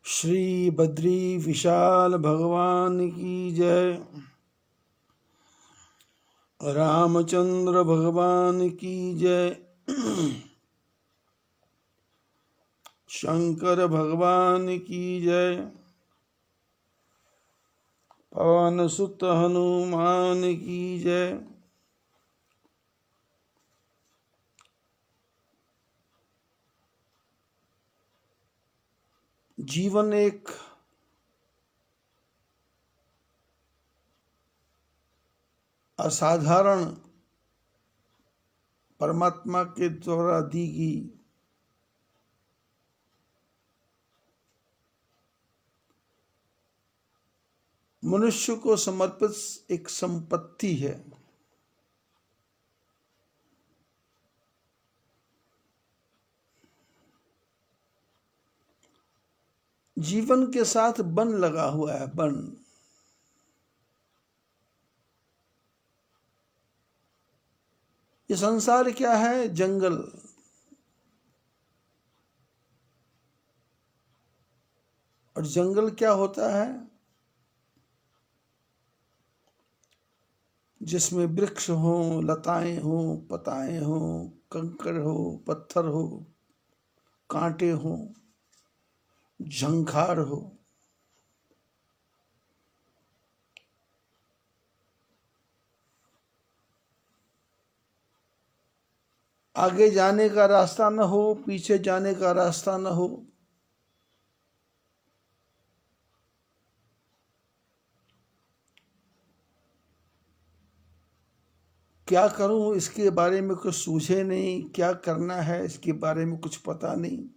श्री बद्री विशाल भगवान की जय। रामचंद्र भगवान की जय। शंकर भगवान की जय। पवन सुत हनुमान की जय। जीवन एक असाधारण परमात्मा के द्वारा दी गई मनुष्य को समर्पित एक संपत्ति है। जीवन के साथ बन लगा हुआ है। बन ये संसार क्या है? जंगल। और जंगल क्या होता है? जिसमें वृक्ष हो, लताएं हो, पताएं हो, कंकड़ हो, पत्थर हो, कांटे हो, झंखार हो। आगे जाने का रास्ता न हो, पीछे जाने का रास्ता न हो। क्या करूं इसके बारे में कुछ सूझे नहीं, क्या करना है इसके बारे में कुछ पता नहीं।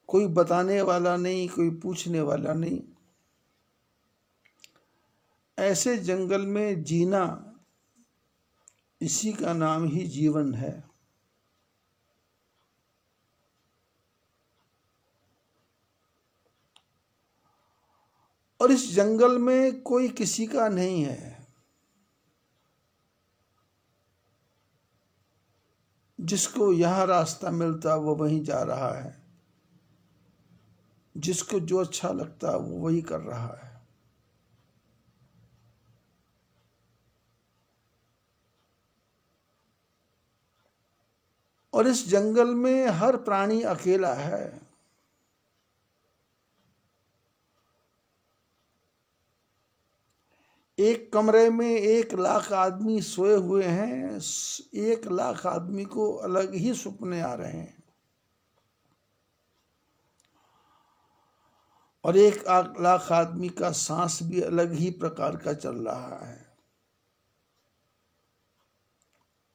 कोई बताने वाला नहीं, कोई पूछने वाला नहीं। ऐसे जंगल में जीना, इसी का नाम ही जीवन है। और इस जंगल में कोई किसी का नहीं है। जिसको यहां रास्ता मिलता वो वहीं जा रहा है। जिसको जो अच्छा लगता वो वही कर रहा है। और इस जंगल में हर प्राणी अकेला है। एक कमरे में 1,00,000 आदमी सोए हुए हैं। 1,00,000 आदमी को अलग ही सपने आ रहे हैं। और 1,00,000 आदमी का सांस भी अलग ही प्रकार का चल रहा है।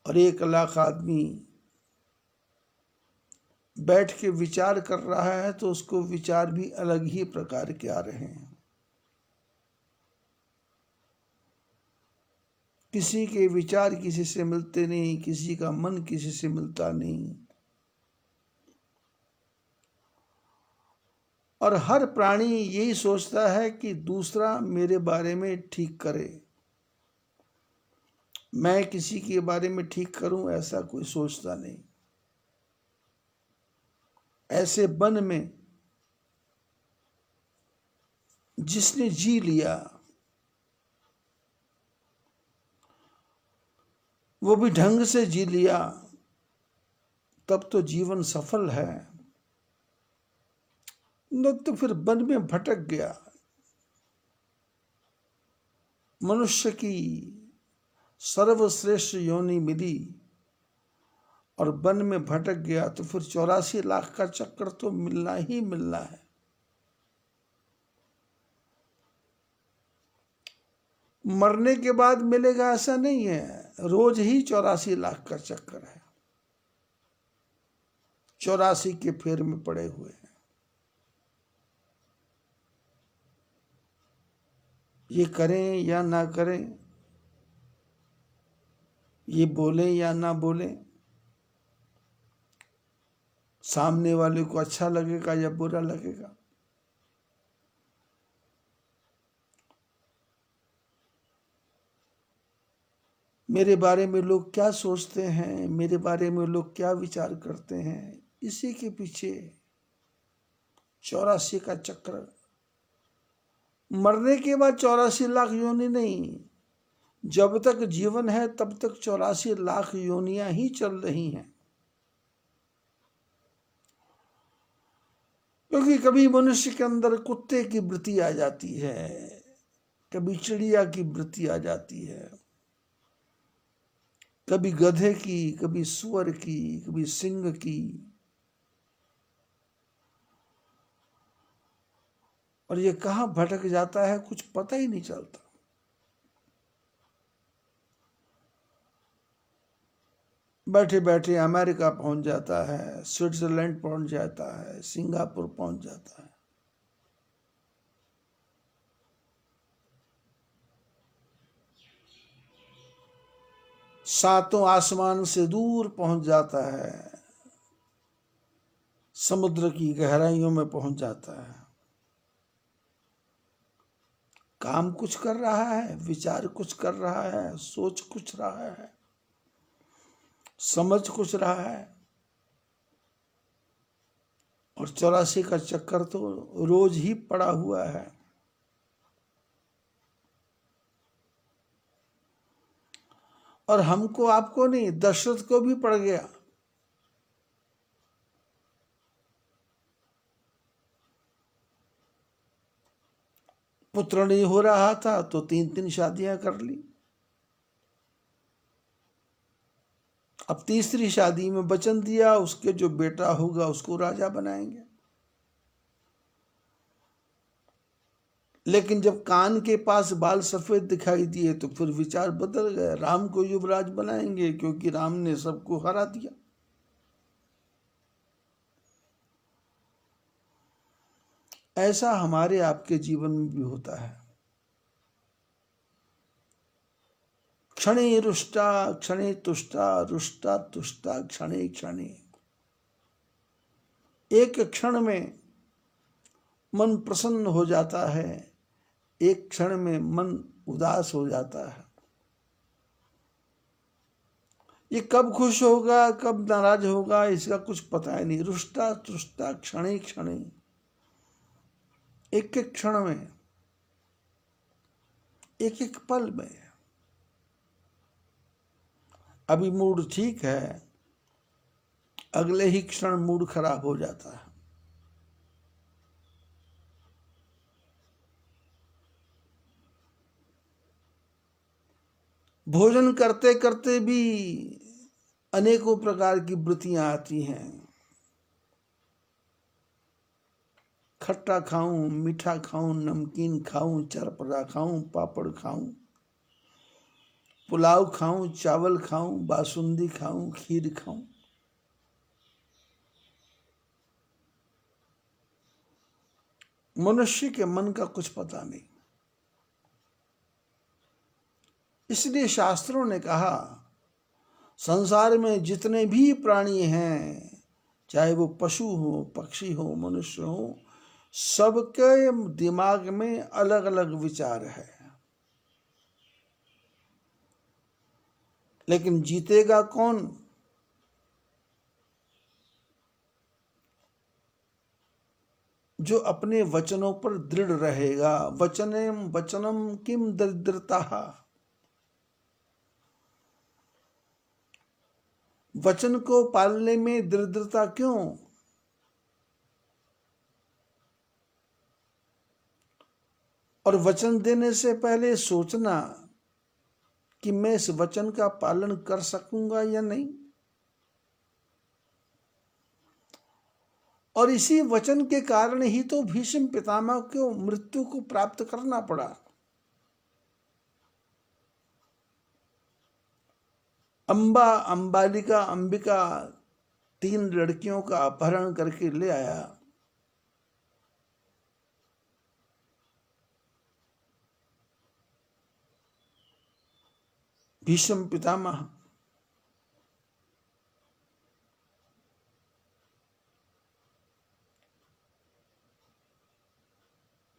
और 1,00,000 आदमी बैठ के विचार कर रहा है तो उसको विचार भी अलग ही प्रकार के आ रहे हैं। किसी के विचार किसी से मिलते नहीं, किसी का मन किसी से मिलता नहीं। और हर प्राणी यही सोचता है कि दूसरा मेरे बारे में ठीक करे। मैं किसी के बारे में ठीक करूं, ऐसा कोई सोचता नहीं। ऐसे वन में जिसने जी लिया वो भी ढंग से जी लिया, तब तो जीवन सफल है। न तो फिर वन में भटक गया। मनुष्य की सर्वश्रेष्ठ योनि मिली और वन में भटक गया तो फिर 84 लाख का चक्कर तो मिलना ही मिलना है। मरने के बाद मिलेगा ऐसा नहीं है। रोज ही 84 लाख का चक्कर है। 84 के फेर में पड़े हुए हैं। ये करें या ना करें, ये बोलें या ना बोलें, सामने वाले को अच्छा लगेगा या बुरा लगेगा। मेरे बारे में लोग क्या सोचते हैं, मेरे बारे में लोग क्या विचार करते हैं, इसी के पीछे 84 का चक्र। मरने के बाद 84 लाख योनि नहीं, जब तक जीवन है तब तक 84 लाख योनियां ही चल रही हैं। क्योंकि कभी मनुष्य के अंदर कुत्ते की वृत्ति आ जाती है, कभी चिड़िया की वृत्ति आ जाती है, कभी गधे की, कभी सुअर की, कभी सिंह की, और ये कहाँ भटक जाता है कुछ पता ही नहीं चलता। बैठे बैठे अमेरिका पहुंच जाता है, स्विट्जरलैंड पहुंच जाता है, सिंगापुर पहुंच जाता है। सातों आसमान से दूर पहुंच जाता है, समुद्र की गहराइयों में पहुंच जाता है। काम कुछ कर रहा है, विचार कुछ कर रहा है, सोच कुछ रहा है, समझ कुछ रहा है, और 84 का चक्कर तो रोज ही पड़ा हुआ है। और हमको आपको नहीं, दशरथ को भी पड़ गया। पुत्र नहीं हो रहा था तो 3-3 शादियां कर ली। अब तीसरी शादी में वचन दिया उसके जो बेटा होगा उसको राजा बनाएंगे। लेकिन जब कान के पास बाल सफेद दिखाई दिए तो फिर विचार बदल गए, राम को युवराज बनाएंगे क्योंकि राम ने सबको हरा दिया। ऐसा हमारे आपके जीवन में भी होता है। क्षणे रुष्टा क्षणे तुष्टा, रुष्टा तुष्टा क्षणे क्षणे। एक क्षण में मन प्रसन्न हो जाता है, एक क्षण में मन उदास हो जाता है। ये कब खुश होगा कब नाराज होगा इसका कुछ पता ही नहीं। रुष्टा तुष्टा क्षणे क्षणे, एक एक क्षण में, एक एक पल में। अभी मूड ठीक है, अगले ही क्षण मूड खराब हो जाता है। भोजन करते करते भी अनेकों प्रकार की वृत्तियां आती हैं। खट्टा खाऊं, मीठा खाऊं, नमकीन खाऊं, चरपरा खाऊं, पापड़ खाऊं, पुलाव खाऊं, चावल खाऊं, बासुंदी खाऊं, खीर खाऊं। मनुष्य के मन का कुछ पता नहीं। इसलिए शास्त्रों ने कहा संसार में जितने भी प्राणी हैं, चाहे वो पशु हो, पक्षी हो, मनुष्य हो, सबके दिमाग में अलग अलग विचार है। लेकिन जीतेगा कौन? जो अपने वचनों पर दृढ़ रहेगा। वचनम वचनम किम दरिद्रता। वचन को पालने में दरिद्रता क्यों? और वचन देने से पहले सोचना कि मैं इस वचन का पालन कर सकूंगा या नहीं। और इसी वचन के कारण ही तो भीष्म पितामह को मृत्यु को प्राप्त करना पड़ा। अंबा, अंबालिका, अंबिका 3 लड़कियों का अपहरण करके ले आया। भीष्म पितामह।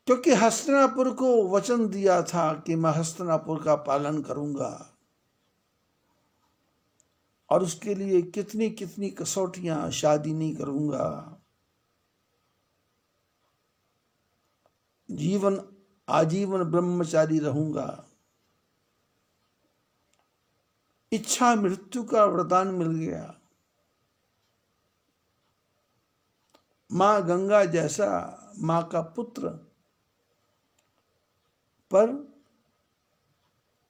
क्योंकि हस्तिनापुर को वचन दिया था कि मैं हस्तिनापुर का पालन करूंगा, और उसके लिए कितनी कितनी कसौटियां, शादी नहीं करूंगा, जीवन आजीवन ब्रह्मचारी रहूंगा। इच्छा मृत्यु का वरदान मिल गया। मां गंगा जैसा मां का पुत्र, पर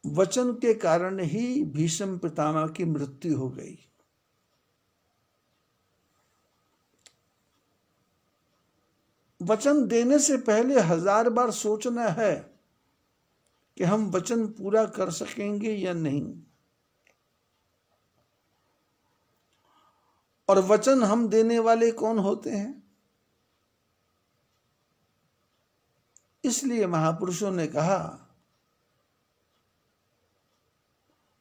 वचन के कारण ही भीष्म पितामह की मृत्यु हो गई। वचन देने से पहले 1000 बार सोचना है कि हम वचन पूरा कर सकेंगे या नहीं। और वचन हम देने वाले कौन होते हैं? इसलिए महापुरुषों ने कहा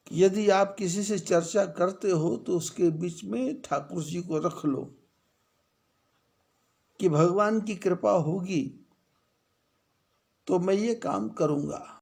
कि यदि आप किसी से चर्चा करते हो तो उसके बीच में ठाकुर जी को रख लो कि भगवान की कृपा होगी तो मैं ये काम करूंगा।